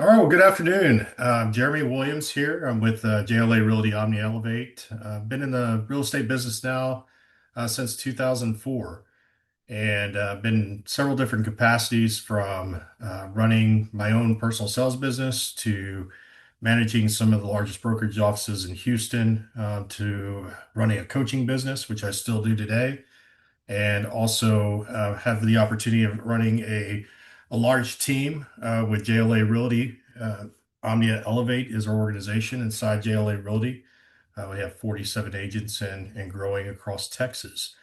All right, well, good afternoon. Jeremy Williams here. I'm with JLA Realty Omnia Elevate. I've been in the real estate business now since 2004, and been in several different capacities from running my own personal sales business to managing some of the largest brokerage offices in Houston, to running a coaching business, which I still do today, and also have the opportunity of running a large team with JLA Realty. Omnia Elevate is our organization inside JLA Realty. We have 47 agents and growing across Texas.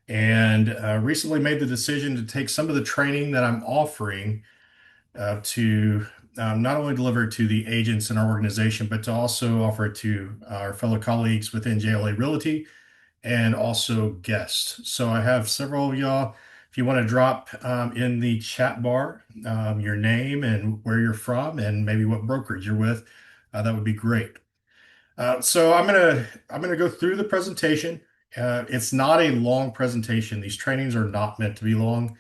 And recently made the decision to take some of the training that I'm offering to not only deliver it to the agents in our organization, but to also offer it to our fellow colleagues within JLA Realty and also guests. So I have several of y'all. If you want to drop in the chat bar your name and where you're from and maybe what brokerage you're with, that would be great. So I'm gonna go through the presentation. It's not a long presentation. These trainings are not meant to be long.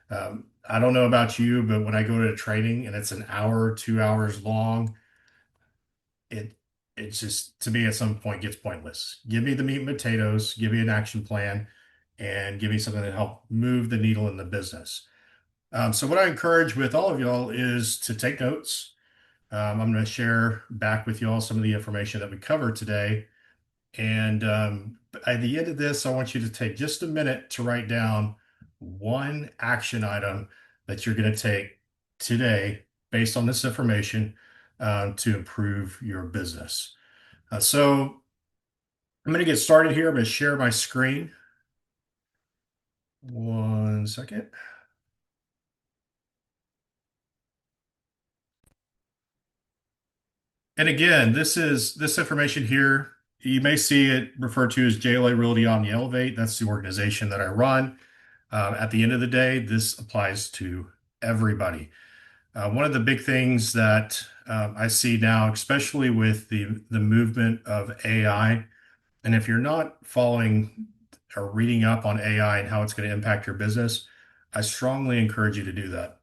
I don't know about you, but when I go to a training and it's an hour, 2 hours long, it it's just to me at some point gets pointless. Give me the meat and potatoes, give me an action plan, and give me something to help move the needle in the business. So what I encourage with all of y'all is to take notes. I'm going to share back with y'all some of the information that we covered today. And at the end of this, I want you to take just a minute to write down one action item that you're going to take today based on this information to improve your business. So I'm going to get started here. I'm going to share my screen. One second. And again, this information here. You may see it referred to as JLA Realty Omni Elevate. That's the organization that I run. At the end of the day, this applies to everybody. One of the big things that I see now, especially with the movement of AI, and if you're not following or reading up on AI and how it's going to impact your business, I strongly encourage you to do that.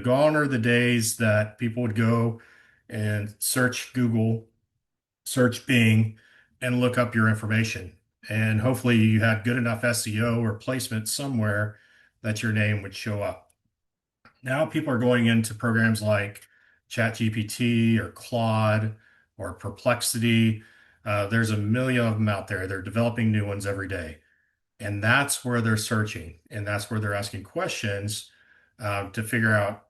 Gone are the days that people would go and search Google, search Bing, and look up your information. And hopefully you had good enough SEO or placement somewhere that your name would show up. Now people are going into programs like ChatGPT or Claude or Perplexity. There's a million of them out there. They're developing new ones every day. And that's where they're searching, and that's where they're asking questions to figure out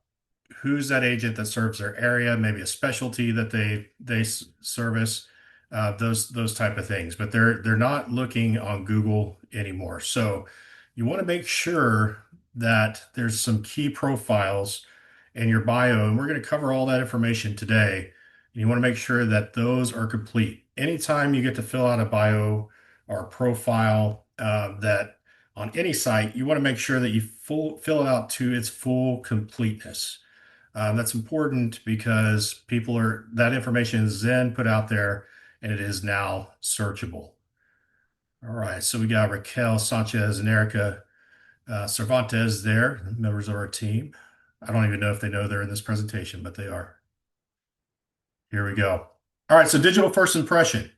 who's that agent that serves their area, maybe a specialty that they service, those type of things. But they're not looking on Google anymore. So you want to make sure that there's some key profiles in your bio, and we're going to cover all that information today. You want to make sure that those are complete. Anytime you get to fill out a bio or a profile that on any site, you want to make sure that you fill it out to its full completeness. That's important because that information is then put out there and it is now searchable. All right, so we got Raquel Sanchez and Erica Cervantes there, members of our team. I don't even know if they know they're in this presentation, but they are. Here we go. All right, so digital first impression.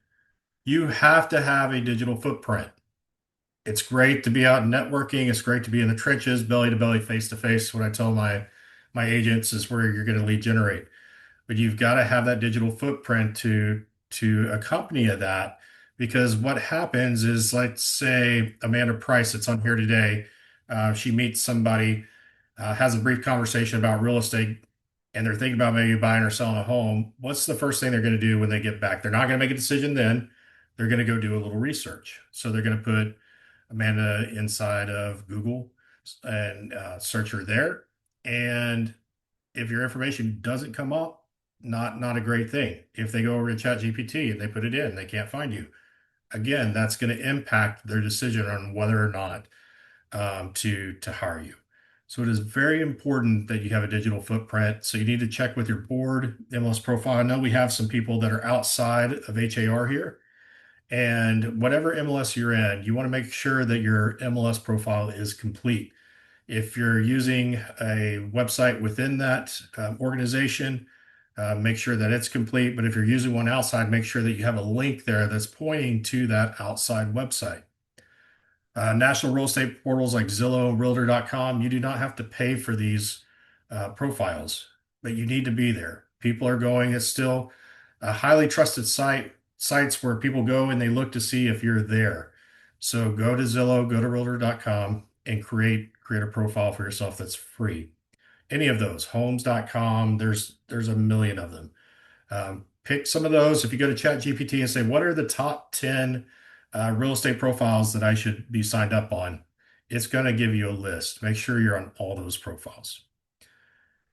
You have to have a digital footprint. It's great to be out networking. It's great to be in the trenches, belly to belly, face to face. What I tell my agents is where you're going to lead generate. But you've got to have that digital footprint to accompany that, because what happens is, let's say Amanda Price that's on here today, she meets somebody, has a brief conversation about real estate, and they're thinking about maybe buying or selling a home. What's the first thing they're going to do when they get back? They're not going to make a decision then. They're going to go do a little research. So they're going to put Amanda inside of Google and search her there. And if your information doesn't come up, not a great thing. If they go over to ChatGPT and they put it in, they can't find you. Again, that's going to impact their decision on whether or not to hire you. So it is very important that you have a digital footprint. So you need to check with your board MLS profile. I know we have some people that are outside of HAR here. And whatever MLS you're in, you want to make sure that your MLS profile is complete. If you're using a website within that organization, make sure that it's complete. But if you're using one outside, make sure that you have a link there that's pointing to that outside website. National real estate portals like Zillow, Realtor.com, you do not have to pay for these profiles, but you need to be there. People are going, it's still a highly trusted sites where people go and they look to see if you're there. So go to Zillow, go to Realtor.com and create a profile for yourself that's free. Any of those, homes.com, there's a million of them. Pick some of those. If you go to ChatGPT and say, what are the top 10 real estate profiles that I should be signed up on? It's going to give you a list. Make sure you're on all those profiles.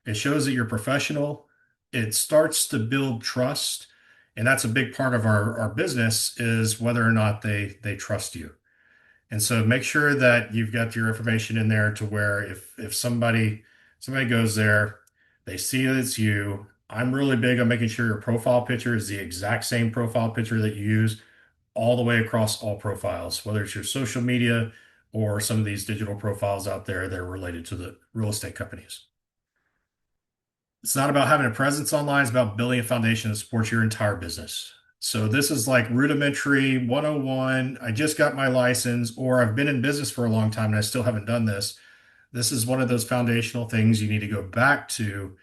It shows that you're professional. It starts to build trust. And that's a big part of our business is whether or not they trust you. And so make sure that you've got your information in there to where if somebody goes there, they see that it's you. I'm really big on making sure your profile picture is the exact same profile picture that you use all the way across all profiles, whether it's your social media or some of these digital profiles out there that are related to the real estate companies. It's not about having a presence online, it's about building a foundation that supports your entire business. So this is like rudimentary 101. I just got my license, or I've been in business for a long time and I still haven't done this. This is one of those foundational things you need to go back to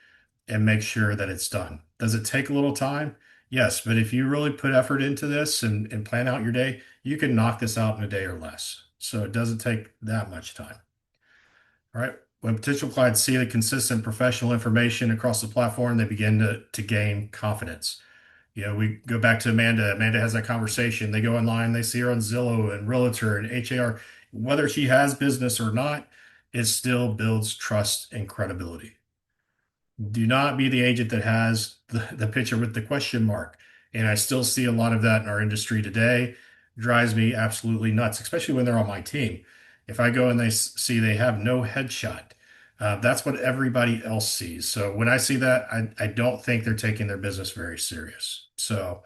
and make sure that it's done. Does it take a little time? Yes, but if you really put effort into this and plan out your day, you can knock this out in a day or less. So it doesn't take that much time. All right. When potential clients see the consistent professional information across the platform, they begin to gain confidence. We go back to Amanda. Amanda has that conversation. They go online, they see her on Zillow and Realtor and HAR. Whether she has business or not, it still builds trust and credibility. Do not be the agent that has the picture with the question mark. And I still see a lot of that in our industry today. Drives me absolutely nuts, especially when they're on my team. If I go and they see they have no headshot, that's what everybody else sees. So when I see that, I don't think they're taking their business very serious. So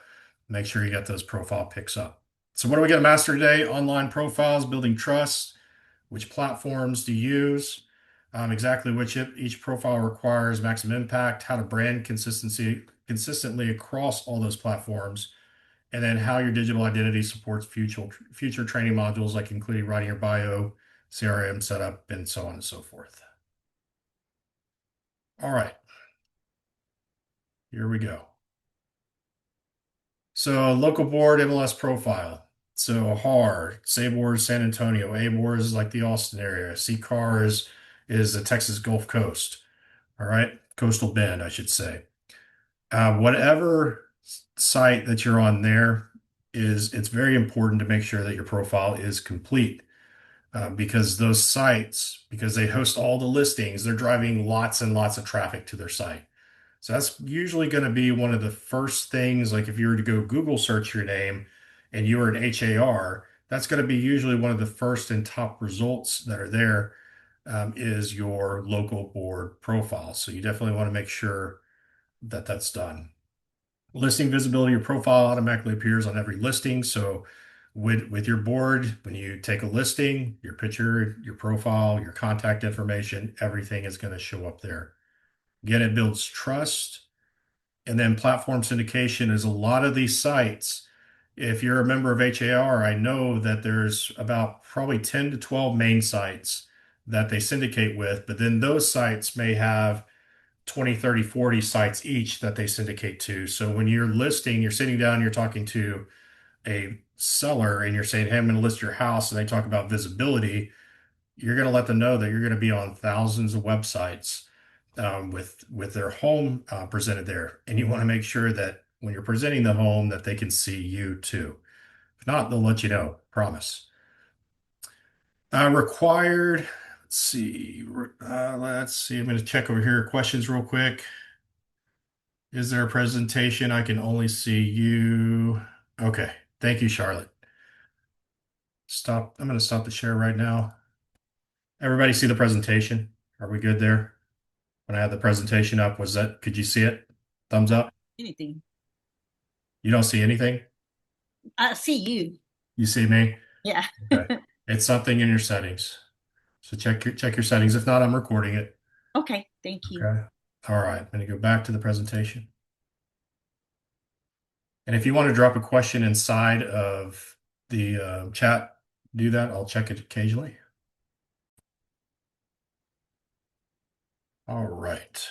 make sure you get those profile pics up. So what are we going to master today? Online profiles, building trust, which platforms to use, exactly which each profile requires maximum impact, how to brand consistently across all those platforms, and then how your digital identity supports future training modules, like including writing your bio, CRM setup, and so on and so forth. All right, here we go. So local board MLS profile. So HAR, SABOR is San Antonio, ABOR is like the Austin area, CCAR is the Texas Gulf Coast. All right, Coastal Bend, I should say. Whatever site that you're on there it's very important to make sure that your profile is complete. Because those sites, because they host all the listings, they're driving lots and lots of traffic to their site. So that's usually going to be one of the first things, like if you were to go Google search your name and you were an HAR, that's going to be usually one of the first and top results that are there, is your local board profile. So you definitely want to make sure that that's done. Listing visibility, your profile automatically appears on every listing. So with your board, when you take a listing, your picture, your profile, your contact information, everything is going to show up there. Again, it builds trust. And then platform syndication is a lot of these sites. If you're a member of HAR, I know that there's about probably 10 to 12 main sites that they syndicate with, but then those sites may have 20, 30, 40 sites each that they syndicate to. So when you're listing, you're sitting down, you're talking to a seller and you're saying, hey, I'm going to list your house, and they talk about visibility, you're going to let them know that you're going to be on thousands of websites, with their home presented there. And you want to make sure that when you're presenting the home that they can see you too. If not, they'll let you know, promise. Required, let's see. I'm going to check over here. Questions real quick. Is there a presentation? I can only see you. Okay. Thank you, Charlotte. Stop. I'm going to stop the share right now. Everybody see the presentation? Are we good there? When I had the presentation up, could you see it? Thumbs up? Anything. You don't see anything? I see you. You see me? Yeah. Okay. It's something in your settings. So check your settings. If not, I'm recording it. Okay. Thank you. Okay. All right. I'm going to go back to the presentation. And if you want to drop a question inside of the chat, do that. I'll check it occasionally. All right.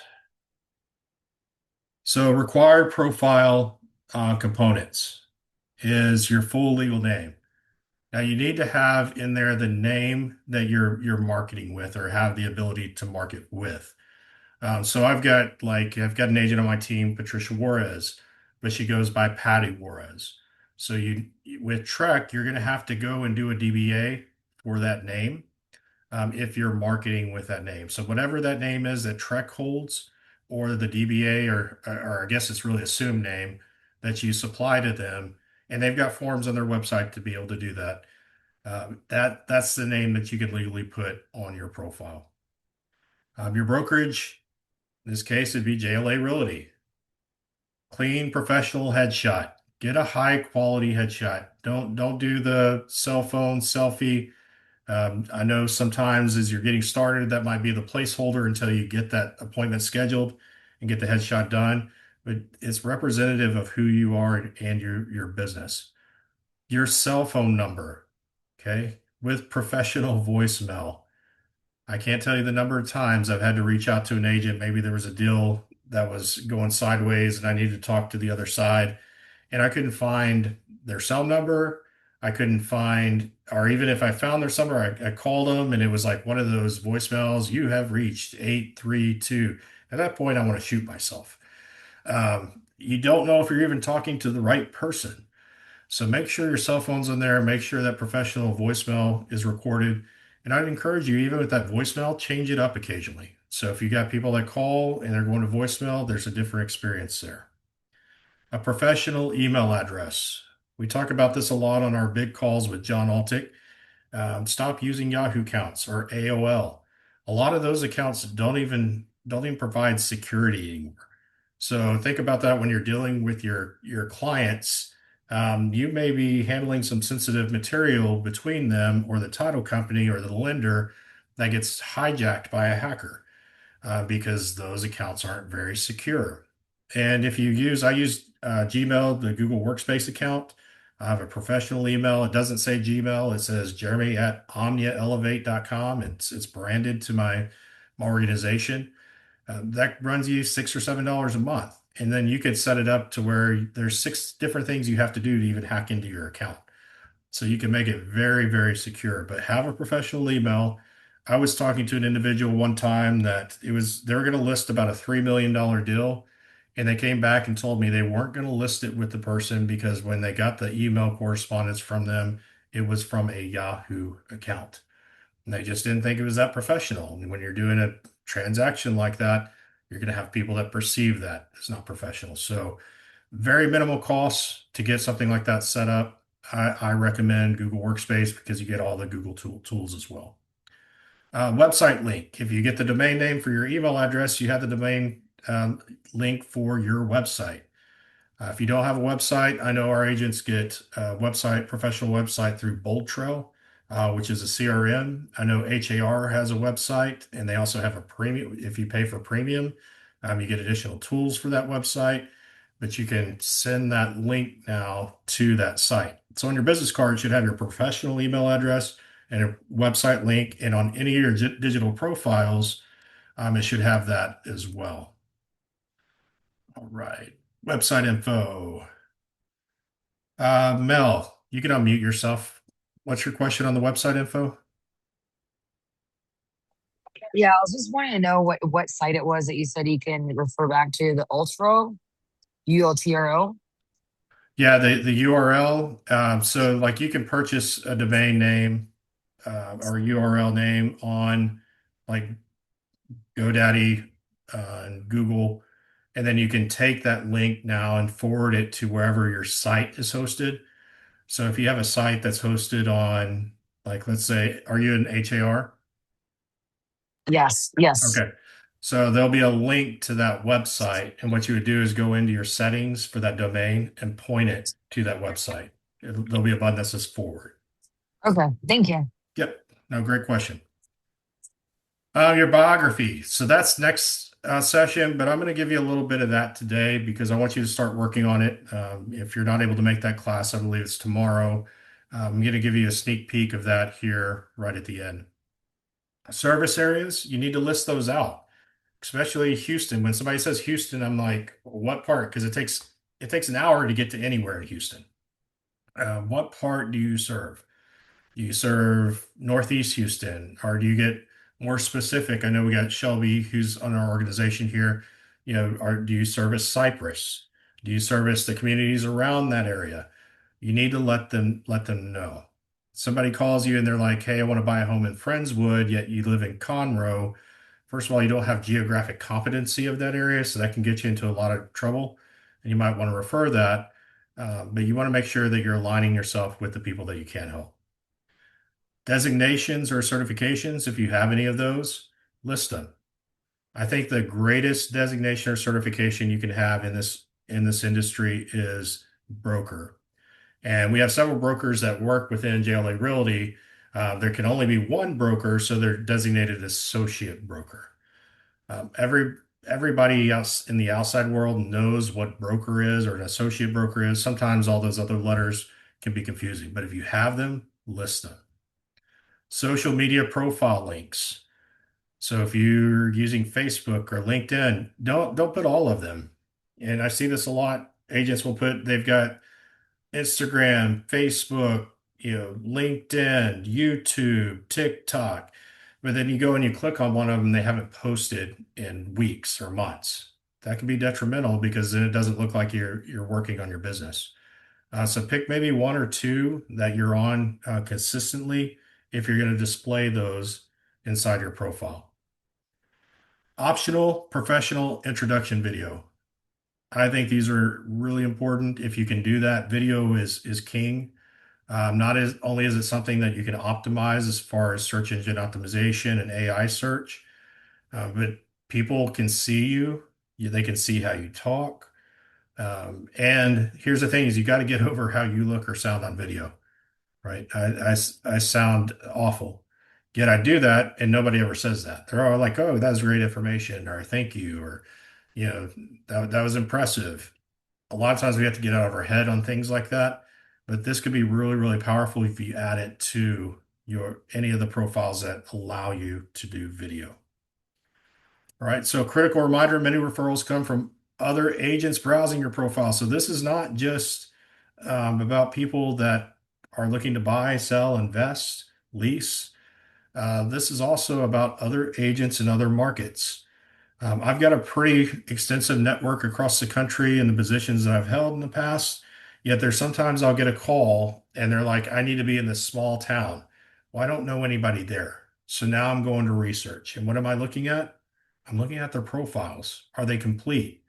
So required profile components is your full legal name. Now you need to have in there the name that you're marketing with or have the ability to market with. So I've got an agent on my team, Patricia Juarez, but she goes by Patty Juarez. So you with Trek, you're going to have to go and do a DBA for that name if you're marketing with that name. So whatever that name is that Trek holds, or the DBA, or I guess it's really assumed name that you supply to them, and they've got forms on their website to be able to do that. That's the name that you can legally put on your profile. Your brokerage, in this case, it'd be JLA Realty. Clean, professional headshot. Get a high quality headshot. Don't do the cell phone selfie. I know sometimes as you're getting started, that might be the placeholder until you get that appointment scheduled and get the headshot done. But it's representative of who you are and your business. Your cell phone number, okay, with professional voicemail. I can't tell you the number of times I've had to reach out to an agent. Maybe there was a deal that was going sideways and I needed to talk to the other side, and I couldn't find their cell number. I couldn't find, or even if I found their number, I called them and it was like one of those voicemails, you have reached 832. At that point, I want to shoot myself. You don't know if you're even talking to the right person. So make sure your cell phone's in there. Make sure that professional voicemail is recorded. And I'd encourage you, even with that voicemail, change it up occasionally. So if you got people that call and they're going to voicemail, there's a different experience there. A professional email address. We talk about this a lot on our big calls with John Altick. Stop using Yahoo accounts or AOL. A lot of those accounts don't even provide security anymore. So think about that when you're dealing with your clients. You may be handling some sensitive material between them or the title company or the lender that gets hijacked by a hacker because those accounts aren't very secure. And I use Gmail, the Google Workspace account. I have a professional email. It doesn't say Gmail. It says Jeremy at OmniaElevate.com. It's branded to my organization. That runs you $6 or $7 a month. And then you could set it up to where there's 6 different things you have to do to even hack into your account. So you can make it very, very secure, but have a professional email. I was talking to an individual one time that they were going to list about a $3 million deal. And they came back and told me they weren't going to list it with the person because when they got the email correspondence from them, it was from a Yahoo account. And they just didn't think it was that professional. And when you're doing a transaction like that, you're going to have people that perceive that it's not professional. So, very minimal costs to get something like that set up. I recommend Google Workspace because you get all the Google tools as well. Website link. If you get the domain name for your email address, you have the domain link for your website. If you don't have a website, I know our agents get a professional website through Bold Trail, which is a CRM. I know HAR has a website, and they also have a premium. If you pay for premium, you get additional tools for that website, but you can send that link now to that site. So on your business card, it should have your professional email address and a website link, and on any of your digital profiles, it should have that as well. All right. Website info. Mel, you can unmute yourself. What's your question on the website info? Yeah, I was just wanting to know what site it was that you said you can refer back to, the Ultro, ULTRO. Yeah, the URL. So like you can purchase a domain name or URL name on like GoDaddy and Google, and then you can take that link now and forward it to wherever your site is hosted. So if you have a site that's hosted on, like, let's say, are you an HAR? Yes, yes. Okay. So there'll be a link to that website, and what you would do is go into your settings for that domain and point it to that website. There'll be a button that says forward. Okay, thank you. Yep. No, great question. Your biography. So that's next session, but I'm going to give you a little bit of that today because I want you to start working on it. If you're not able to make that class, I believe it's tomorrow. I'm going to give you a sneak peek of that here right at the end. Service areas, you need to list those out, especially Houston. When somebody says Houston, I'm like, what part? Because it takes an hour to get to anywhere in Houston. What part do you serve? Do you serve Northeast Houston, or do you get more specific? I know we got Shelby, who's on our organization here. Do you service Cypress? Do you service the communities around that area? You need to let them know. Somebody calls you and they're like, "Hey, I want to buy a home in Friendswood, yet you live in Conroe." First of all, you don't have geographic competency of that area, so that can get you into a lot of trouble, and you might want to refer that. But you want to make sure that you're aligning yourself with the people that you can help. Designations or certifications, if you have any of those, list them. I think the greatest designation or certification you can have in this industry is broker. And we have several brokers that work within JLA Realty. There can only be one broker, so they're designated associate broker. Everybody else in the outside world knows what broker is or an associate broker is. Sometimes all those other letters can be confusing, but if you have them, list them. Social media profile links. So if you're using Facebook or LinkedIn, don't put all of them. And I see this a lot. Agents will put they've got Instagram, Facebook, LinkedIn, YouTube, TikTok. But then you go and you click on one of them, they haven't posted in weeks or months. That can be detrimental because then it doesn't look like you're working on your business. So pick maybe one or two that you're on consistently if you're going to display those inside your profile. Optional professional introduction video. I think these are really important. If you can do that, video is king. Not as only is it something that you can optimize as far as search engine optimization and AI search, but people can see you. They can see how you talk. And here's the thing: is you got to get over how you look or sound on video, right? I sound awful. Yet I do that, and nobody ever says that. They're all like, "Oh, that was great information," or "Thank you," or you know, that was impressive. A lot of times we have to get out of our head on things like that, but this could be really, really powerful if you add it to your any of the profiles that allow you to do video. All right, so critical reminder, many referrals come from other agents browsing your profile. So this is not just about people that are looking to buy, sell, invest, lease. This is also about other agents in other markets. I've got a pretty extensive network across the country in the positions that I've held in the past. Yet there's sometimes I'll get a call and they're like, I need to be in this small town. Well, I don't know anybody there. So now I'm going to research. And what am I looking at? I'm looking at their profiles. Are they complete?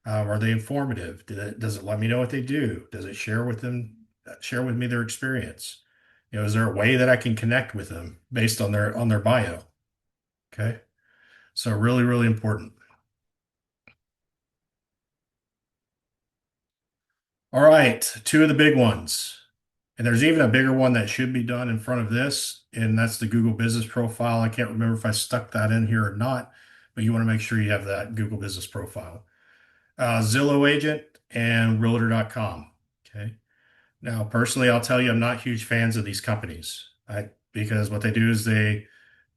Are they informative? Does it let me know what they do? Does it share with me their experience? Is there a way that I can connect with them based on their bio? Okay. So really, really important. All right, two of the big ones. And there's even a bigger one that should be done in front of this, and that's the Google Business Profile. I can't remember if I stuck that in here or not, but you want to make sure you have that Google Business Profile. Zillow Agent and Realtor.com. Okay. Now, personally, I'll tell you, I'm not huge fans of these companies. Because what they do is they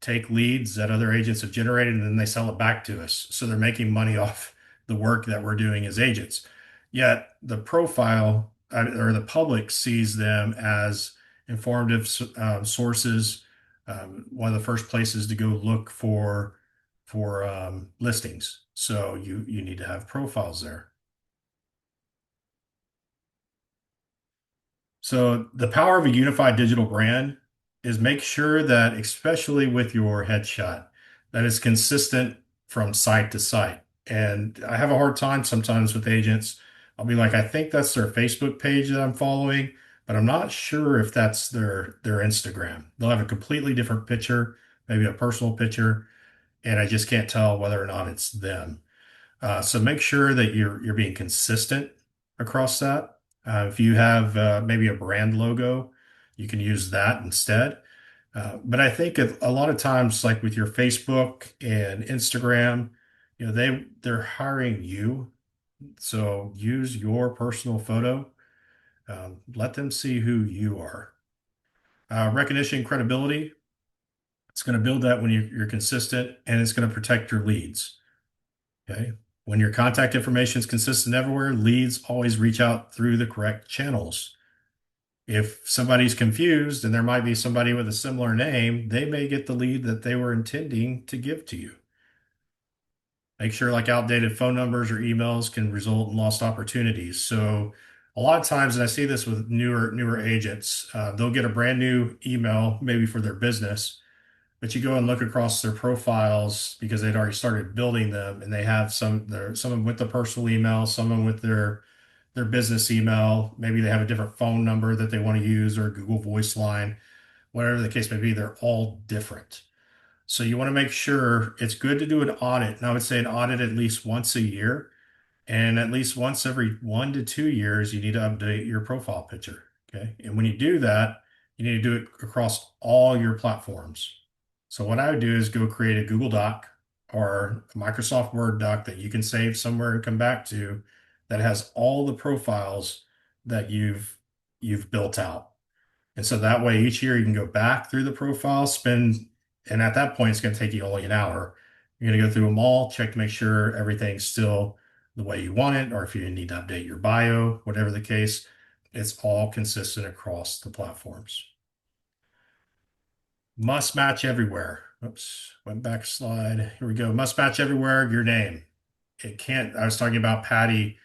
take leads that other agents have generated and then they sell it back to us. So they're making money off the work that we're doing as agents. Yet the profile or the public sees them as informative sources. One of the first places to go look for listings. So you need to have profiles there. So the power of a unified digital brand is make sure that, especially with your headshot, that is consistent from site to site. And I have a hard time sometimes with agents. I'll be like, I think that's their Facebook page that I'm following, but I'm not sure if that's their Instagram. They'll have a completely different picture, maybe a personal picture, and I just can't tell whether or not it's them. So make sure that you're being consistent across that. If you have maybe a brand logo, you can use that instead. But I think a lot of times, like with your Facebook and Instagram, they're hiring you, so use your personal photo. Let them see who you are. Recognition, credibility. It's going to build that when you're consistent, and it's going to protect your leads. Okay. When your contact information is consistent everywhere, leads always reach out through the correct channels. If somebody's confused and there might be somebody with a similar name, they may get the lead that they were intending to give to you. Make sure like outdated phone numbers or emails can result in lost opportunities. So a lot of times, and I see this with newer agents, they'll get a brand new email maybe for their business, but you go and look across their profiles because they'd already started building them, and they have some with the personal email, some with their business email. Maybe they have a different phone number that they want to use or a Google Voice line, whatever the case may be. They're all different. So you want to make sure it's good to do an audit. And I would say an audit at least once a year. And at least once every 1 to 2 years, you need to update your profile picture. Okay. And when you do that, you need to do it across all your platforms. So what I would do is go create a Google Doc or a Microsoft Word doc that you can save somewhere and come back to that has all the profiles that you've built out. And so that way each year you can go back through the profile, and at that point it's going to take you only an hour. You're going to go through them all, check to make sure everything's still the way you want it, or if you need to update your bio, whatever the case, it's all consistent across the platforms. Must match everywhere. Oops, went back a slide. Here we go. Must match everywhere, your name. It can't, I was talking about Patty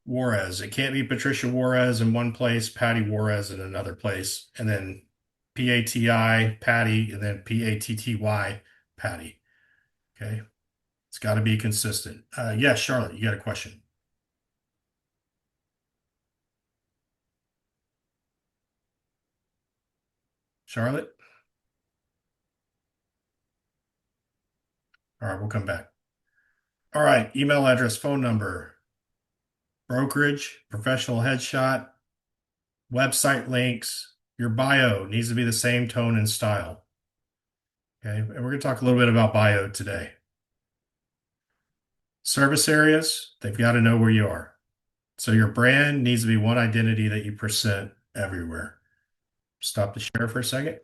Juarez. It can't be Patricia Juarez in one place, Patty Juarez in another place, and then P-A-T-I, Patty, and then P-A-T-T-Y, Patty. Okay. It's got to be consistent. Yes, Charlotte, you got a question. Charlotte? All right, we'll come back. All right, email address, phone number, brokerage, professional headshot, website links. Your bio needs to be the same tone and style. Okay, and we're going to talk a little bit about bio today. Service areas, they've got to know where you are. So your brand needs to be one identity that you present everywhere. Stop the share for a second.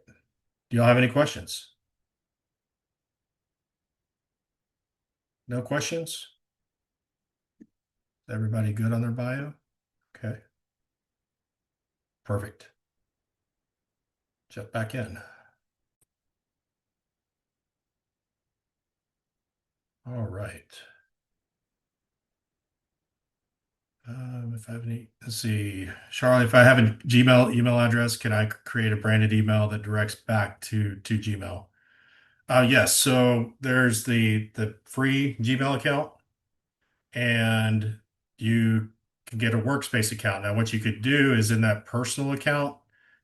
Do y'all have any questions? No questions? Everybody good on their bio? Okay. Perfect. Jump back in. All right. If I have any, let's see, Charlie, if I have a Gmail email address, can I create a branded email that directs back to Gmail? Yes. So there's the free Gmail account, and you can get a workspace account. Now, what you could do is in that personal account,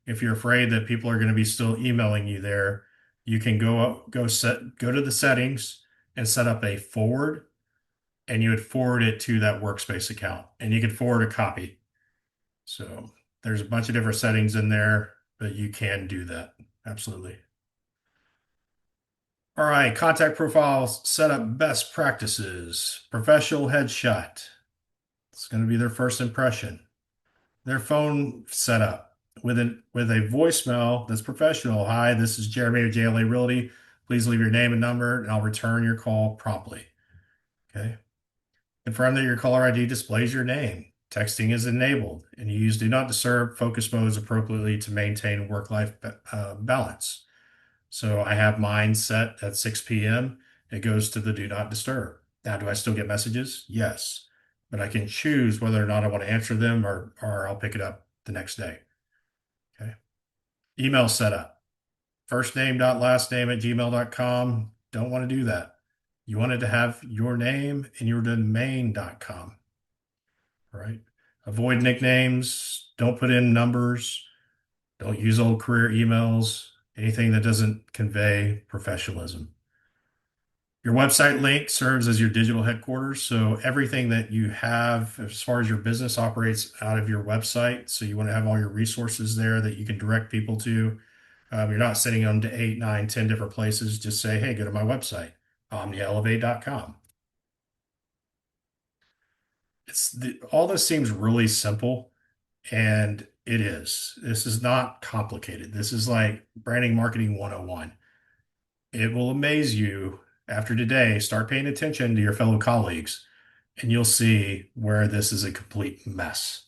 if you're afraid that people are going to be still emailing you there, you can go to the settings and set up a forward, and you would forward it to that workspace account, and you could forward a copy. So there's a bunch of different settings in there, but you can do that. Absolutely. All right, contact profiles, setup best practices, professional headshot. It's going to be their first impression. Their phone setup with a voicemail that's professional. Hi, this is Jeremy with JLA Realty. Please leave your name and number, and I'll return your call promptly. Okay. Confirm that your caller ID displays your name. Texting is enabled, and you use Do Not Disturb focus modes appropriately to maintain work-life balance. So I have mine set at 6 p.m. It goes to the Do Not Disturb. Now, do I still get messages? Yes. But I can choose whether or not I want to answer them or I'll pick it up the next day. Okay. Email setup. First name dot last name at gmail.com. Don't want to do that. You wanted to have your name and your domain.com. All right. Avoid nicknames. Don't put in numbers. Don't use old career emails. Anything that doesn't convey professionalism. Your website link serves as your digital headquarters. So everything that you have as far as your business operates out of your website. So you want to have all your resources there that you can direct people to. You're not sending them to 8, 9, 10 different places. Just say, hey, go to my website, omniaelevate.com. All this seems really simple, and it is. This is not complicated. This is like branding marketing 101. It will amaze you after today. Start paying attention to your fellow colleagues, and you'll see where this is a complete mess.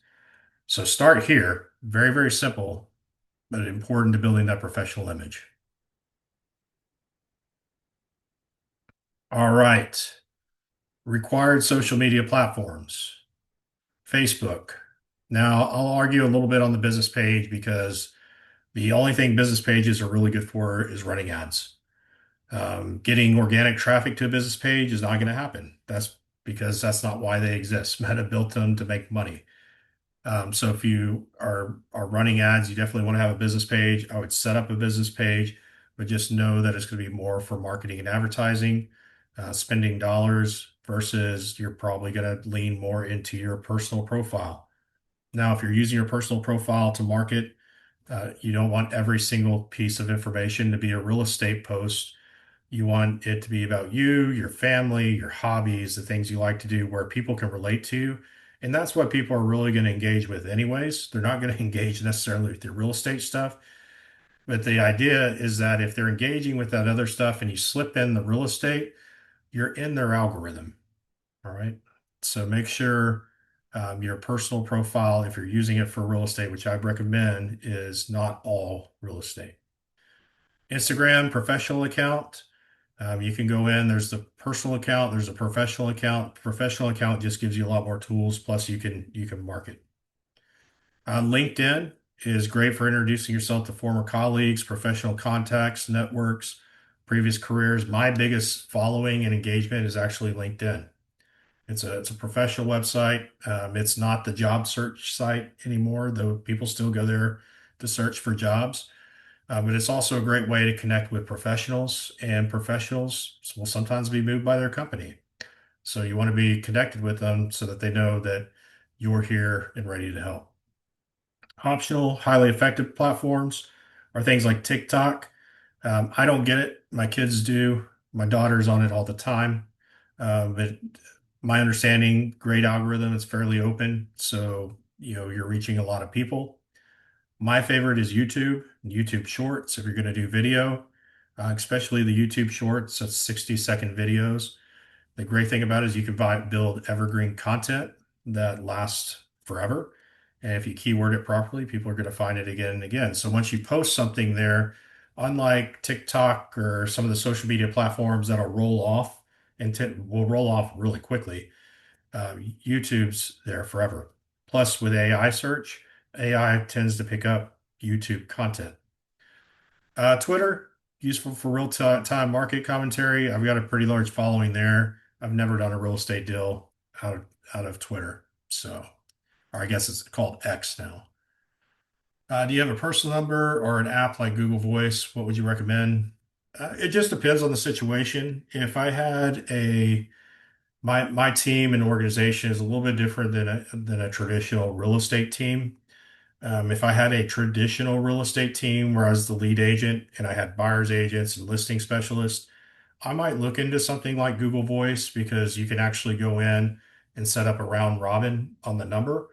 So start here. Very, very simple, but important to building that professional image. All right. Required social media platforms. Facebook. Now, I'll argue a little bit on the business page because the only thing business pages are really good for is running ads. Getting organic traffic to a business page is not going to happen. That's because that's not why they exist. Meta built them to make money. So if you are running ads, you definitely want to have a business page. I would set up a business page, but just know that it's going to be more for marketing and advertising, spending dollars versus you're probably going to lean more into your personal profile. Now, if you're using your personal profile to market, you don't want every single piece of information to be a real estate post. You want it to be about you, your family, your hobbies, the things you like to do where people can relate to you. And that's what people are really going to engage with anyways. They're not going to engage necessarily with your real estate stuff. But the idea is that if they're engaging with that other stuff and you slip in the real estate, you're in their algorithm. All right. So make sure your personal profile, if you're using it for real estate, which I recommend, is not all real estate. Instagram professional account. You can go in, there's the personal account, there's a professional account. Professional account just gives you a lot more tools, plus you can market. LinkedIn is great for introducing yourself to former colleagues, professional contacts, networks, previous careers. My biggest following and engagement is actually LinkedIn. It's a professional website. It's not the job search site anymore, though people still go there to search for jobs. But it's also a great way to connect with professionals, and professionals will sometimes be moved by their company. So you want to be connected with them so that they know that you're here and ready to help. Optional, highly effective platforms are things like TikTok. I don't get it. My kids do. My daughter's on it all the time. But my understanding, great algorithm. It's fairly open. So, you're reaching a lot of people. My favorite is YouTube Shorts. If you're going to do video, especially the YouTube Shorts, that's 60-second videos. The great thing about it is you can build evergreen content that lasts forever. And if you keyword it properly, people are going to find it again and again. So once you post something there, unlike TikTok or some of the social media platforms that'll roll off and will roll off really quickly, YouTube's there forever. Plus, with AI search, AI tends to pick up YouTube content. Twitter, useful for real-time market commentary. I've got a pretty large following there. I've never done a real estate deal out of Twitter. So, or I guess it's called X now. Do you have a personal number or an app like Google Voice? What would you recommend? It just depends on the situation. If I had my team and organization is a little bit different than a traditional real estate team. If I had a traditional real estate team where I was the lead agent and I had buyers agents and listing specialists, I might look into something like Google Voice because you can actually go in and set up a round robin on the number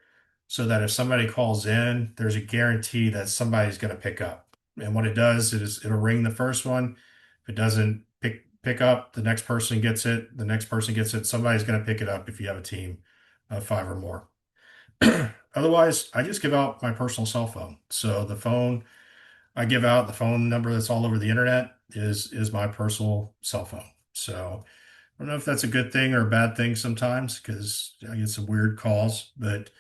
so that if somebody calls in, there's a guarantee that somebody's going to pick up. And what it does is it'll ring the first one. If it doesn't pick up, the next person gets it. The next person gets it. Somebody's going to pick it up if you have a team of 5 or more. Otherwise, I just give out my personal cell phone. So the phone I give out, the phone number that's all over the internet is my personal cell phone. So I don't know if that's a good thing or a bad thing sometimes because I get some weird calls, but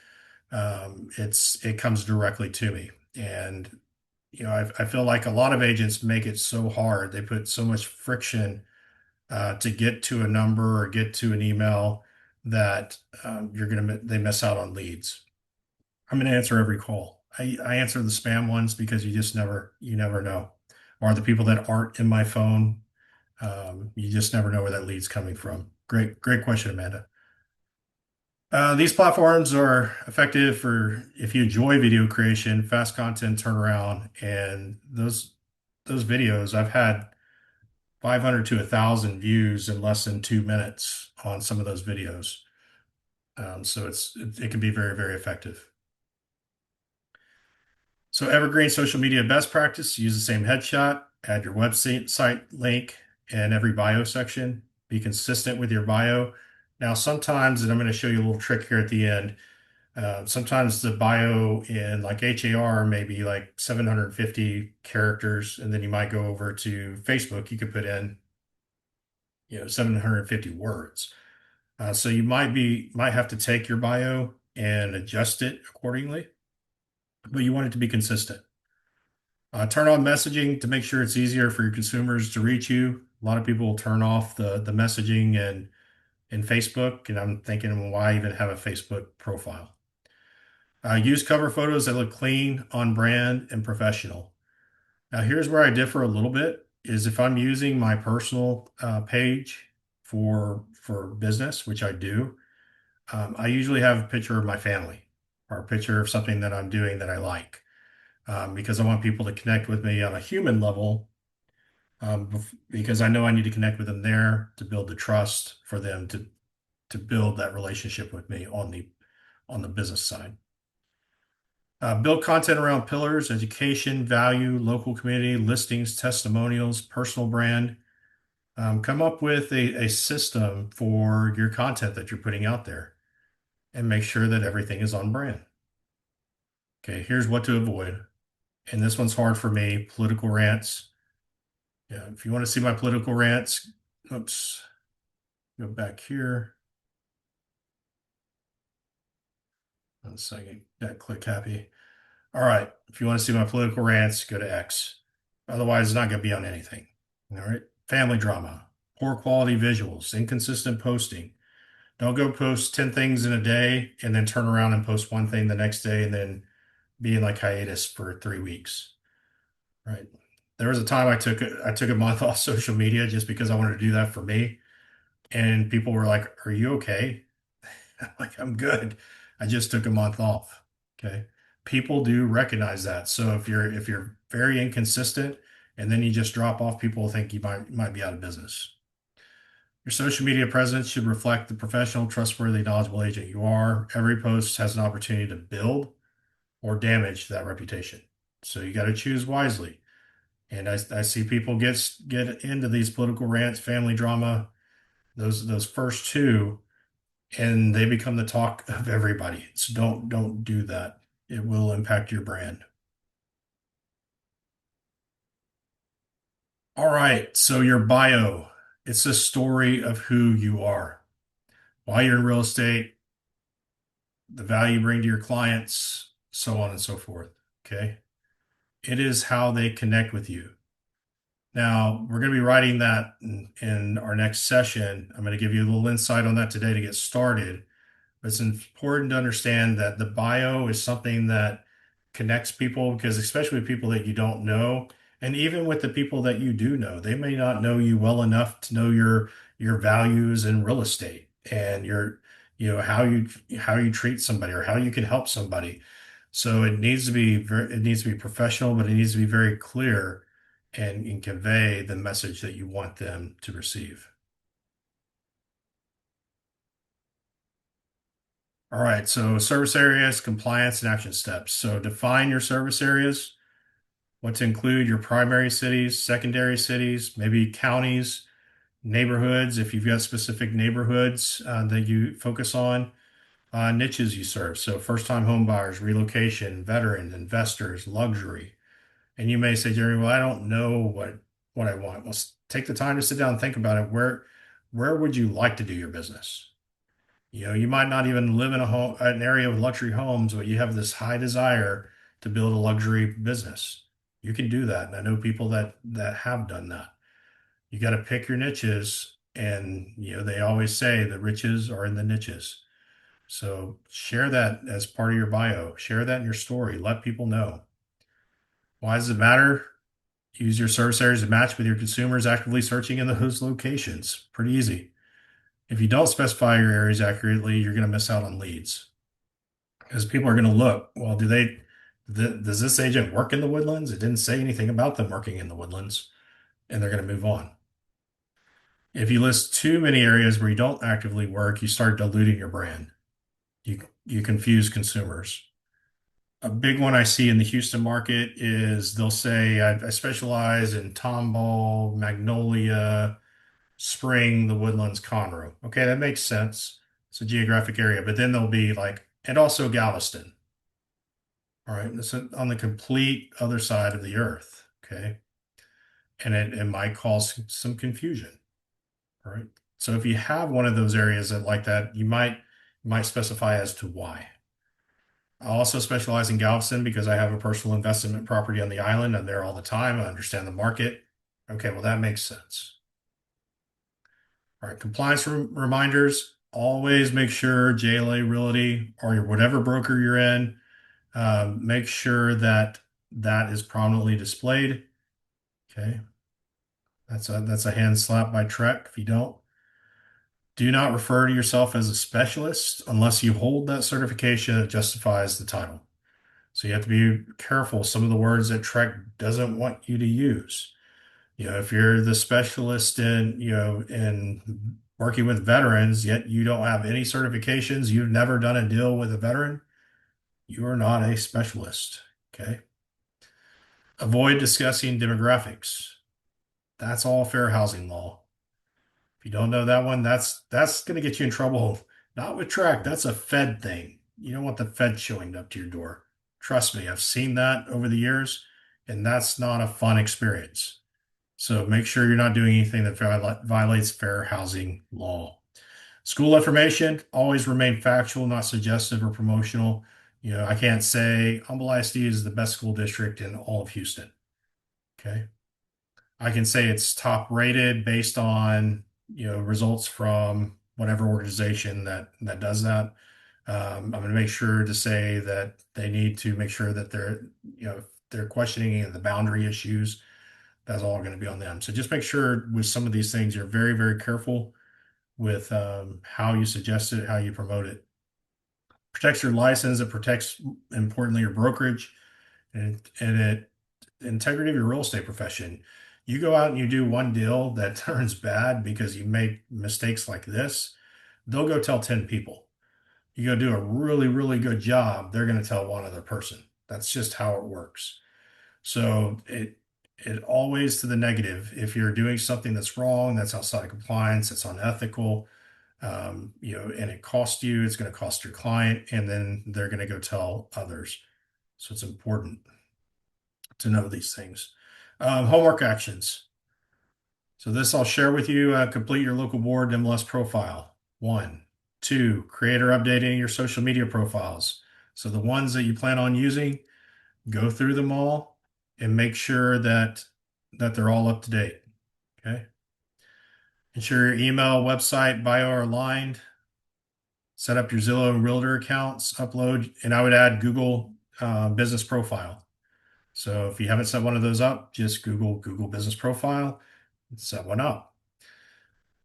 it comes directly to me. And I feel like a lot of agents make it so hard. They put so much friction to get to a number or get to an email that they miss out on leads. I'm going to answer every call. I answer the spam ones because you never know. Or the people that aren't in my phone, you just never know where that lead's coming from. Great question, Amanda. These platforms are effective for if you enjoy video creation, fast content turnaround, and those videos. I've had 500 to 1,000 views in less than 2 minutes on some of those videos. So it can be very, very effective. So evergreen social media best practice, use the same headshot, add your website link in every bio section, be consistent with your bio. Now, sometimes, and I'm going to show you a little trick here at the end, sometimes the bio in like HAR may be like 750 characters, and then you might go over to Facebook, you could put in, 750 words. So you might have to take your bio and adjust it accordingly, but you want it to be consistent. Turn on messaging to make sure it's easier for your consumers to reach you. A lot of people will turn off the messaging and in Facebook, and I'm thinking, well, why even have a Facebook profile? Use cover photos that look clean, on brand, and professional. Now, here's where I differ a little bit: is if I'm using my personal page for business, which I do, I usually have a picture of my family or a picture of something that I'm doing that I like, because I want people to connect with me on a human level, because I know I need to connect with them there to build the trust for them to build that relationship with me on the business side. Build content around pillars: education, value, local community, listings, testimonials, personal brand. Come up with a system for your content that you're putting out there and make sure that everything is on brand. Okay, here's what to avoid. And this one's hard for me: political rants. Yeah, if you want to see my political rants, oops, go back here. 1 second, that click happy. All right, if you want to see my political rants, go to X. Otherwise, it's not going to be on anything. All right, family drama, poor quality visuals, inconsistent posting. Don't go post 10 things in a day and then turn around and post one thing the next day and then be in like hiatus for 3 weeks. Right. There was a time I took a month off social media just because I wanted to do that for me. And people were like, "Are you okay?" I'm like, "I'm good. I just took a month off." Okay. People do recognize that. So if you're very inconsistent and then you just drop off, people will think you might be out of business. Your social media presence should reflect the professional, trustworthy, knowledgeable agent you are. Every post has an opportunity to build or damage that reputation. So you got to choose wisely. And I see people get into these political rants, family drama, those first two, and they become the talk of everybody. So don't do that. It will impact your brand. All right, so your bio, it's a story of who you are, why you're in real estate, the value you bring to your clients, so on and so forth. Okay. It is how they connect with you. Now, we're going to be writing that in our next session. I'm going to give you a little insight on that today to get started. It's important to understand that the bio is something that connects people, because especially with people that you don't know, and even with the people that you do know, they may not know you well enough to know your values in real estate and how you treat somebody or how you can help somebody. So it needs to be professional, but it needs to be very clear and convey the message that you want them to receive. All right, so service areas, compliance, and action steps. So define your service areas, what to include: your primary cities, secondary cities, maybe counties, neighborhoods, if you've got specific neighborhoods that you focus on, niches you serve. So first-time home buyers, relocation, veterans, investors, luxury. And you may say, "Jerry, well, I don't know what I want." Well, take the time to sit down and think about it. Where would you like to do your business? You might not even live in an area with luxury homes, but you have this high desire to build a luxury business. You can do that, and I know people that have done that. You got to pick your niches, and they always say the riches are in the niches. So share that as part of your bio. Share that in your story. Let people know. Why does it matter? Use your service areas to match with your consumers actively searching in those locations. Pretty easy. If you don't specify your areas accurately, you're going to miss out on leads, because people are going to look, well, does this agent work in the Woodlands? It didn't say anything about them working in the Woodlands, and they're going to move on. If you list too many areas where you don't actively work, you start diluting your brand. You confuse consumers. A big one I see in the Houston market is they'll say, I specialize in Tomball, Magnolia, Spring, the Woodlands, Conroe. Okay, that makes sense. It's a geographic area, but then they'll be like, and also Galveston. All right, that's on the complete other side of the earth. Okay, and it might cause some confusion. All right, so if you have one of those areas that like that, you might specify as to why. I also specialize in Galveston because I have a personal investment property on the island. I'm there all the time. I understand the market. Okay, well, that makes sense. All right, compliance reminders. Always make sure JLA Realty or whatever broker you're in, make sure that that is prominently displayed. Okay, that's a hand slap by Trek if you don't. Do not refer to yourself as a specialist unless you hold that certification that justifies the title. So you have to be careful some of the words that Trek doesn't want you to use. If you're the specialist in working with veterans, yet you don't have any certifications, you've never done a deal with a veteran, you are not a specialist. Okay. Avoid discussing demographics. That's all fair housing law. If you don't know that one, that's going to get you in trouble. Not with Trek. That's a Fed thing. You don't want the Fed showing up to your door. Trust me, I've seen that over the years, and that's not a fun experience. So make sure you're not doing anything that violates fair housing law. School information, always remain factual, not suggestive or promotional. I can't say Humble ISD is the best school district in all of Houston. Okay. I can say it's top rated based on, results from whatever organization that does that. I'm going to make sure to say that they need to make sure that they're questioning any of the boundary issues. That's all going to be on them. So just make sure with some of these things, you're very, very careful with how you suggest it, how you promote it. Protects your license. It protects, importantly, your brokerage and integrity of your real estate profession. You go out and you do one deal that turns bad because you make mistakes like this, they'll go tell 10 people. You go do a really, really good job, they're going to tell one other person. That's just how it works. So it always to the negative. If you're doing something that's wrong, that's outside of compliance, it's unethical, and it costs you, it's going to cost your client, and then they're going to go tell others. So it's important to know these things. Homework actions. So this I'll share with you. Complete your local board MLS profile. 1, 2, create or update any of your social media profiles. So the ones that you plan on using, go through them all and make sure that they're all up to date. Okay. Ensure your email, website, bio are aligned. Set up your Zillow and Realtor accounts. Upload, and I would add Google Business Profile. So if you haven't set one of those up, just Google Business Profile and set one up.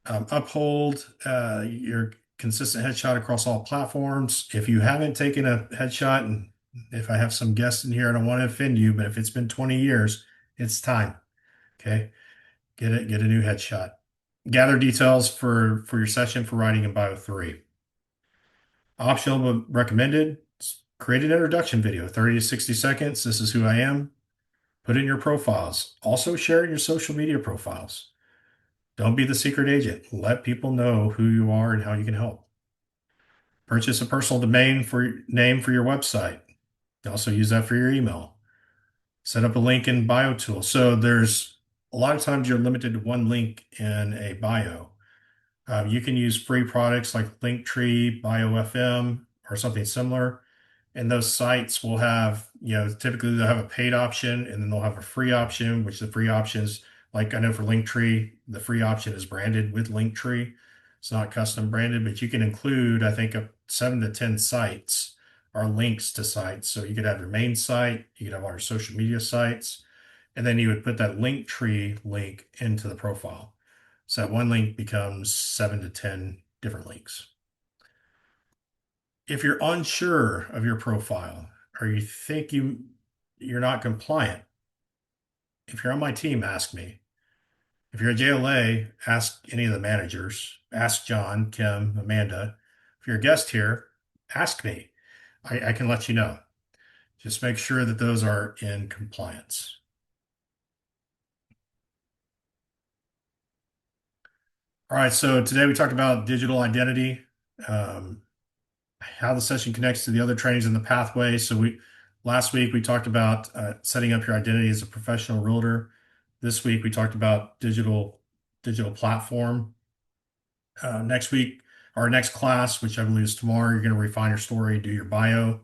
Uphold your consistent headshot across all platforms. If you haven't taken a headshot, and if I have some guests in here, I don't want to offend you, but if it's been 20 years, it's time. Okay. Get a new headshot. Gather details for your session for writing in Bio 3. Optional but recommended. Create an introduction video, 30 to 60 seconds. This is who I am. Put in your profiles. Also share in your social media profiles. Don't be the secret agent. Let people know who you are and how you can help. Purchase a personal domain name for your website. Also use that for your email. Set up a link in bio tool. So there's a lot of times you're limited to one link in a bio. You can use free products like Linktree, BioFM, or something similar. And those sites will have, typically they'll have a paid option and then they'll have a free option, which the free options, like I know for Linktree, the free option is branded with Linktree. It's not custom branded, but you can include, I think, up 7 to 10 sites are links to sites. So you could have your main site, you could have all your social media sites, and then you would put that Linktree link into the profile. So that one link becomes 7 to 10 different links. If you're unsure of your profile or you think you're not compliant, if you're on my team, ask me. If you're at JLA, ask any of the managers. Ask John, Kim, Amanda. If you're a guest here, ask me. I can let you know. Just make sure that those are in compliance. All right, so today we talked about digital identity, um, how the session connects to the other trainings in the pathway. So last week we talked about setting up your identity as a professional realtor. This week we talked about digital platform. Next week, our next class, which I believe is tomorrow, you're going to refine your story, do your bio.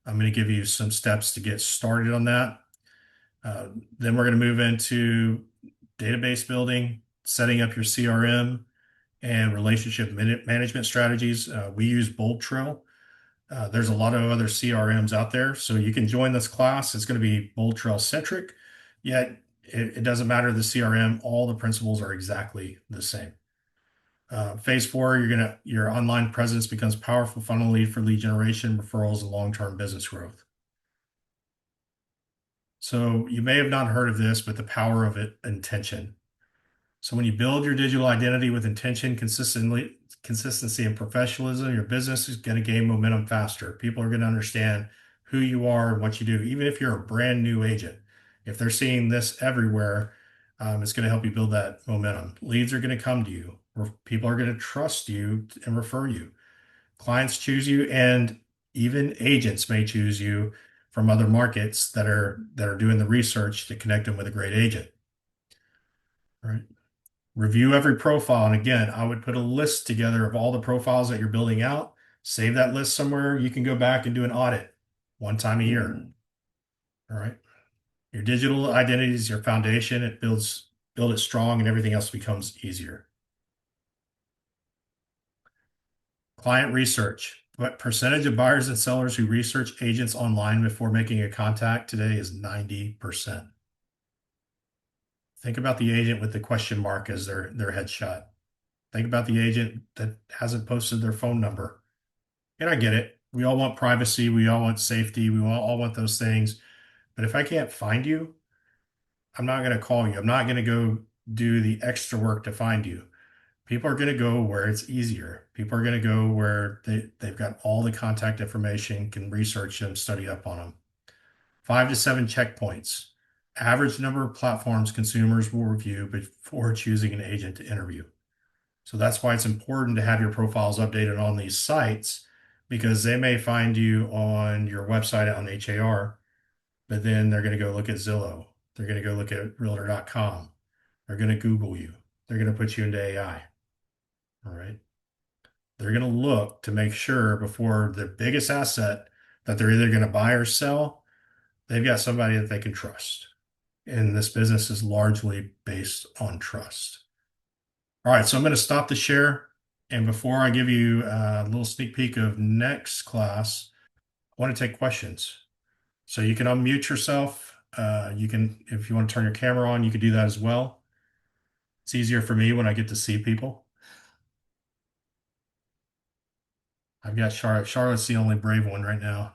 I'm going to give you some steps to get started on that. Uh, then we're going to move into database building, setting up your CRM, and relationship management strategies. We use Bold Trail. There's a lot of other CRMs out there, so you can join this class. It's going to be Bold Trail centric, yet it doesn't matter the CRM. All the principles are exactly the same. Phase four, your online presence becomes powerful funnel lead for lead generation, referrals, and long-term business growth. So you may have not heard of this, but the power of intention. So when you build your digital identity with intention, consistency and professionalism, your business is going to gain momentum faster. People are going to understand who you are and what you do, even if you're a brand new agent. If they're seeing this everywhere, it's going to help you build that momentum. Leads are going to come to you. People are going to trust you and refer you. Clients choose you, and even agents may choose you from other markets that are doing the research to connect them with a great agent. All right. Review every profile. And again, I would put a list together of all the profiles that you're building out. Save that list somewhere. You can go back and do an audit one time a year. All right. Your digital identity is your foundation. Build it strong, and everything else becomes easier. Client research. What percentage of buyers and sellers who research agents online before making a contact today is 90%. Think about the agent with the question mark as their headshot. Think about the agent that hasn't posted their phone number. And I get it. We all want privacy. We all want safety. We all want those things. But if I can't find you, I'm not going to call you. I'm not going to go do the extra work to find you. People are going to go where it's easier. People are going to go where they've got all the contact information, can research them, study up on them. 5 to 7 checkpoints. Average number of platforms consumers will review before choosing an agent to interview. So that's why it's important to have your profiles updated on these sites, because they may find you on your website on HAR, but then they're going to go look at Zillow. They're going to go look at Realtor.com. They're going to Google you. They're going to put you into AI. All right. They're going to look to make sure before the biggest asset that they're either going to buy or sell, they've got somebody that they can trust. And this business is largely based on trust. All right, so I'm going to stop the share. And before I give you a little sneak peek of next class, I want to take questions. So you can unmute yourself. You can, if you want to turn your camera on, you can do that as well. It's easier for me when I get to see people. I've got Charlotte. Charlotte's the only brave one right now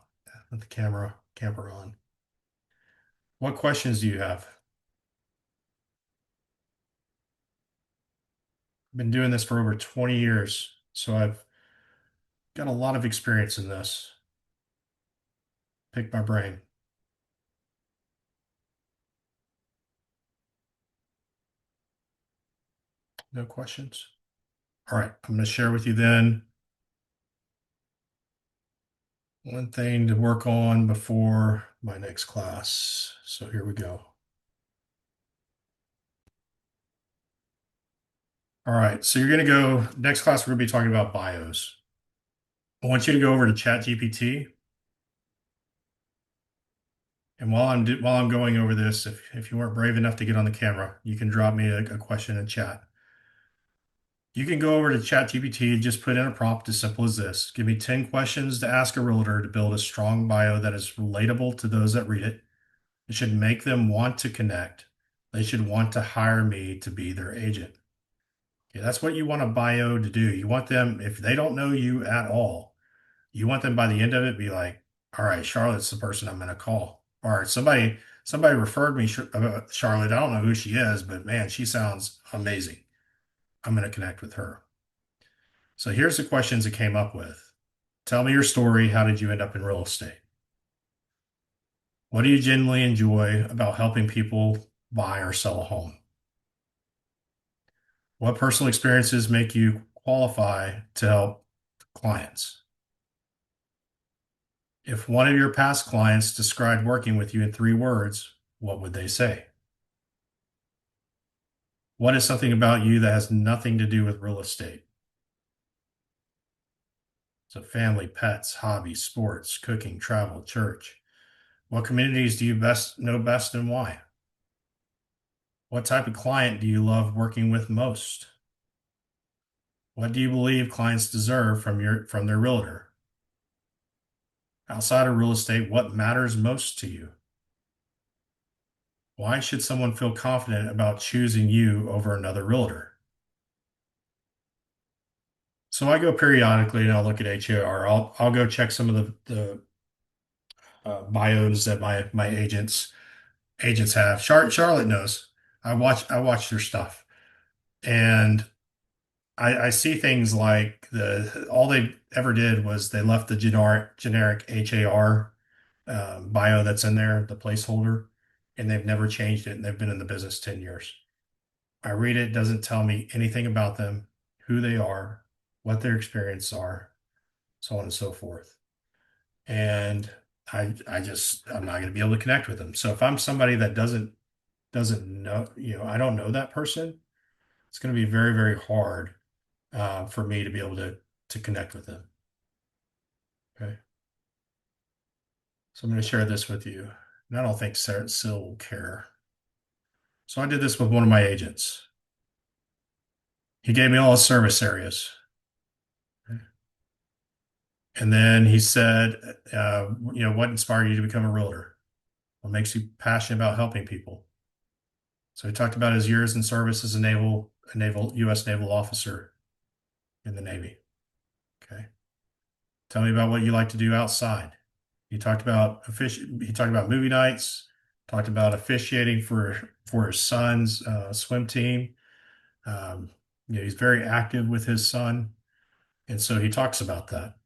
with the camera on. What questions do you have? I've been doing this for over 20 years, so I've got a lot of experience in this. Pick my brain. No questions? All right, I'm going to share with you then one thing to work on before my next class. So here we go. All right, so you're going to go, next class, we're going to be talking about bios. I want you to go over to ChatGPT. And while I'm going over this, if you weren't brave enough to get on the camera, you can drop me a question in chat. You can go over to ChatGPT and just put in a prompt as simple as this. Give me 10 questions to ask a realtor to build a strong bio that is relatable to those that read it. It should make them want to connect. They should want to hire me to be their agent. Okay, that's what you want a bio to do. You want them, if they don't know you at all, you want them by the end of it be like, all right, Charlotte's the person I'm going to call. All right, somebody referred me Charlotte. I don't know who she is, but man, she sounds amazing. I'm going to connect with her. So here's the questions it came up with. Tell me your story. How did you end up in real estate? What do you genuinely enjoy about helping people buy or sell a home? What personal experiences make you qualify to help clients? If one of your past clients described working with you in 3 words, what would they say? What is something about you that has nothing to do with real estate? So, family, pets, hobbies, sports, cooking, travel, church. What communities do you best know best and why? What type of client do you love working with most? What do you believe clients deserve from their realtor? Outside of real estate, what matters most to you? Why should someone feel confident about choosing you over another realtor? So I go periodically and I'll look at HAR. I'll go check some of the bios that my agents have. Charlotte knows. I watch their stuff, and I see things like all they ever did was they left the generic HAR bio that's in there, the placeholder, and they've never changed it, and they've been in the business 10 years. I read it, doesn't tell me anything about them, who they are, what their experiences are, so on and so forth. And I'm not going to be able to connect with them. So if I'm somebody that doesn't know, I don't know that person, it's going to be very, very hard for me to be able to connect with them. Okay. So I'm going to share this with you. And I don't think Sarah Sil will care. So I did this with one of my agents. He gave me all his service areas. And then he said, what inspired you to become a realtor? What makes you passionate about helping people? So he talked about his years in service as a U.S. naval officer in the Navy. Okay. Tell me about what you like to do outside. He talked about movie nights, talked about officiating for his son's swim team. Um, he's very active with his son, and so he talks about that.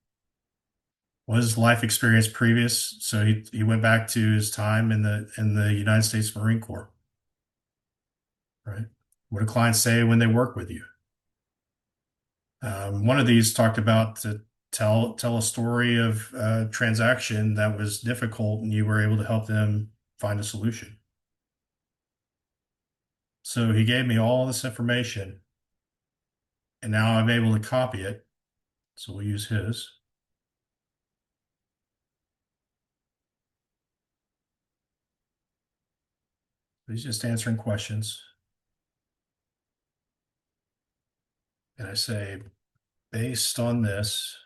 What is his life experience previous? So he went back to his time in the United States Marine Corps, right? What do clients say when they work with you? One of these talked about to tell a story of a transaction that was difficult and you were able to help them find a solution. So he gave me all this information, and now I'm able to copy it. So we'll use his. He's just answering questions. And I say, based on this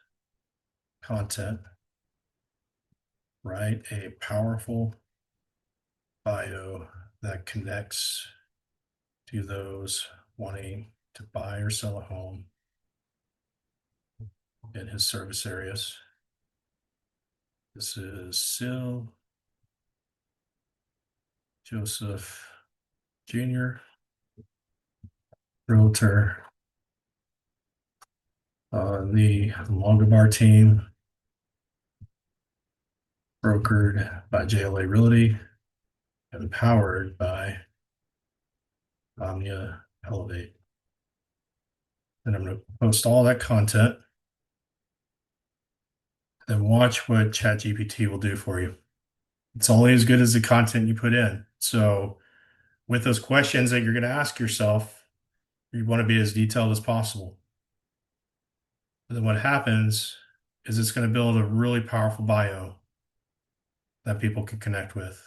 content, write a powerful bio that connects to those wanting to buy or sell a home in his service areas. This is Sil Joseph Jr., Realtor on the Longabar team, brokered by JLA Realty, and powered by Omnia Elevate. And I'm going to post all that content and watch what ChatGPT will do for you. It's only as good as the content you put in. So with those questions that you're going to ask yourself, you want to be as detailed as possible. And then what happens is it's going to build a really powerful bio that people can connect with.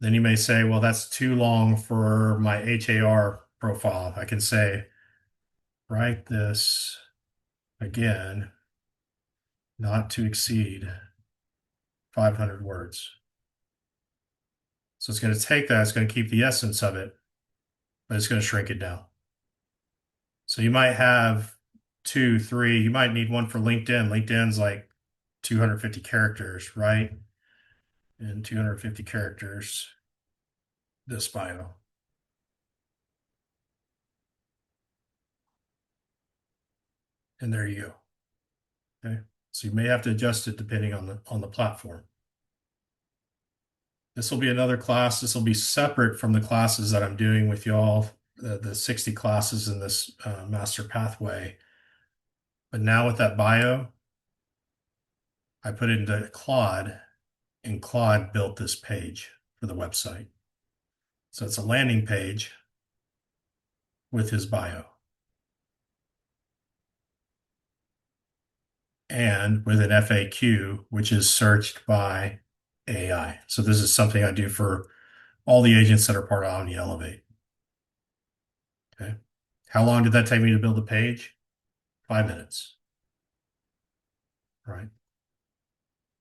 Then you may say, well, that's too long for my HAR profile. I can say, write this again, not to exceed 500 words. So it's going to take that, it's going to keep the essence of it, but it's going to shrink it down. So you might have 2, 3, you might need one for LinkedIn. LinkedIn's like 250 characters, right? And 250 characters, this bio. And there you go. Okay. So you may have to adjust it depending on the platform. This will be another class. This will be separate from the classes that I'm doing with y'all, the 60 classes in this master pathway. But now with that bio, I put it into Claude, and Claude built this page for the website. So it's a landing page with his bio and with an FAQ, which is searched by AI. So this is something I do for all the agents that are part of Omnia Elevate. Okay. How long did that take me to build the page? 5 minutes. Right.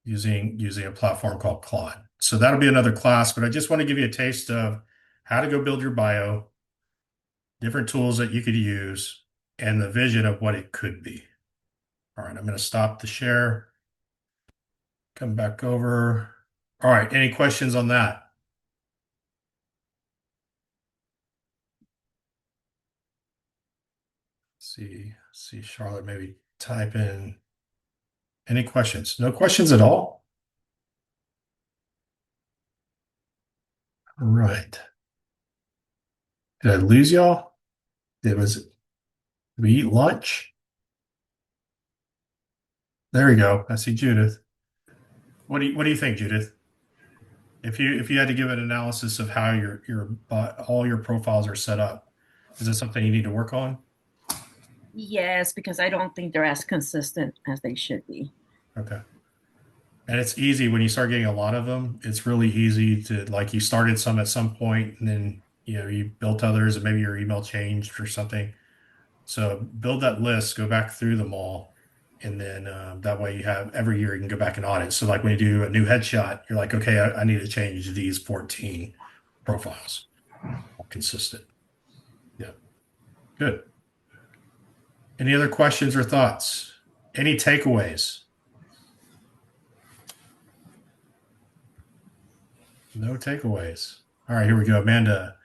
Using a platform called Claude. So that'll be another class, but I just want to give you a taste of how to go build your bio, different tools that you could use, and the vision of what it could be. All right, I'm going to stop the share, come back over. All right, any questions on that? See, Charlotte, maybe type in any questions. No questions at all? All right. Did I lose y'all? Did we eat lunch? There we go. I see Judith. What do you think, Judith? If you had to give an analysis of how all your profiles are set up, is this something you need to work on? Yes, because I don't think they're as consistent as they should be. Okay. And it's easy when you start getting a lot of them. It's really easy to like you started some at some point and then you built others and maybe your email changed or something. So build that list, go back through them all, and then that way you have every year you can go back and audit. So like when you do a new headshot, you're like, okay, I need to change these 14 profiles. Consistent. Yeah, good. Any other questions or thoughts? Any takeaways? No takeaways. All right, here we go. Amanda,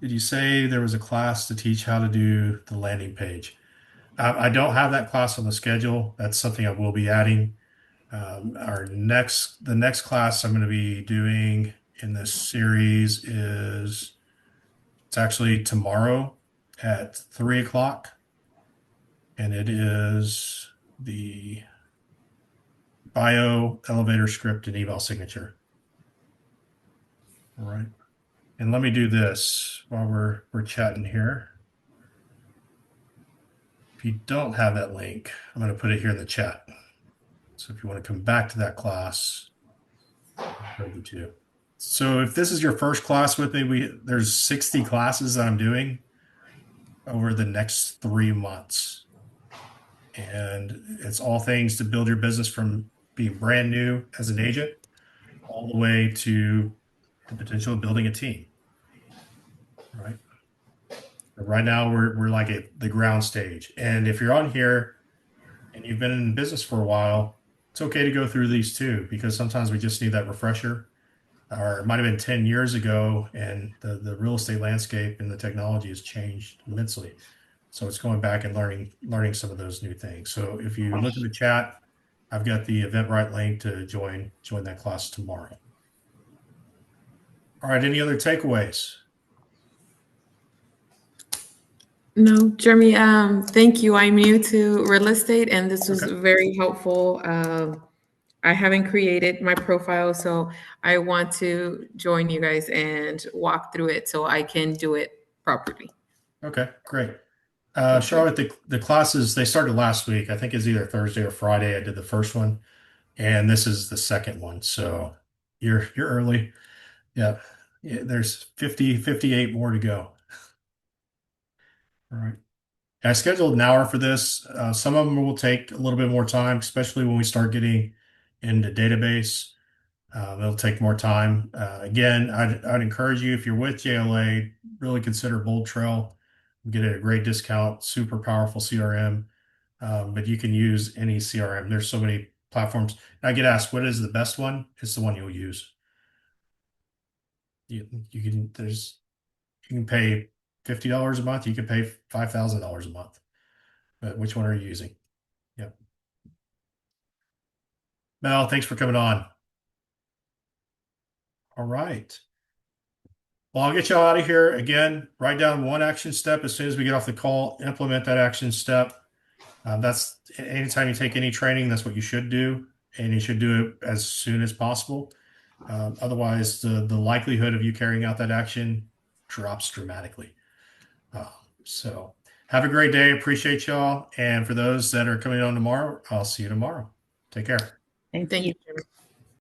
did you say there was a class to teach how to do the landing page? I don't have that class on the schedule. That's something I will be adding. The next class I'm going to be doing in this series is it's actually tomorrow at 3 o'clock, and it is the bio, elevator script, and email signature. All right. And let me do this while we're chatting here. If you don't have that link, I'm going to put it here in the chat. So if you want to come back to that class, encourage you to. So if this is your first class with me, there's 60 classes that I'm doing over the next 3 months. And it's all things to build your business from being brand new as an agent all the way to the potential of building a team. Right. Right now we're like at the ground stage. And if you're on here and you've been in business for a while, it's okay to go through these too, because sometimes we just need that refresher. Or it might have been 10 years ago, and the real estate landscape and the technology has changed immensely. So it's going back and learning some of those new things. So if you look at the chat, I've got the Eventbrite link to join that class tomorrow. All right, any other takeaways? No, Jeremy, thank you. I'm new to real estate and this was Okay. very helpful. I haven't created my profile, so I want to join you guys and walk through it so I can do it properly. Okay, great. Charlotte, the classes, they started last week. I think it's either Thursday or Friday. I did the first one, and this is the second one. So you're early. Yeah. Yeah, there's 58 more to go. All right. I scheduled an hour for this. Some of them will take a little bit more time, especially when we start getting into database. It'll take more time. Again, I'd encourage you, if you're with JLA, really consider Bold Trail. Get a great discount, super powerful CRM. But you can use any CRM. There's so many platforms. I get asked, what is the best one? It's the one you'll use. You can pay $50 a month. You can pay $5,000 a month. But which one are you using? Mel, thanks for coming on. All right. Well, I'll get y'all out of here. Again, write down one action step as soon as we get off the call, implement that action step. That's anytime you take any training, that's what you should do. And you should do it as soon as possible. Otherwise, the likelihood of you carrying out that action drops dramatically. So have a great day. Appreciate y'all. And for those that are coming on tomorrow, I'll see you tomorrow. Take care. Thank Thank you. you, Jimmy.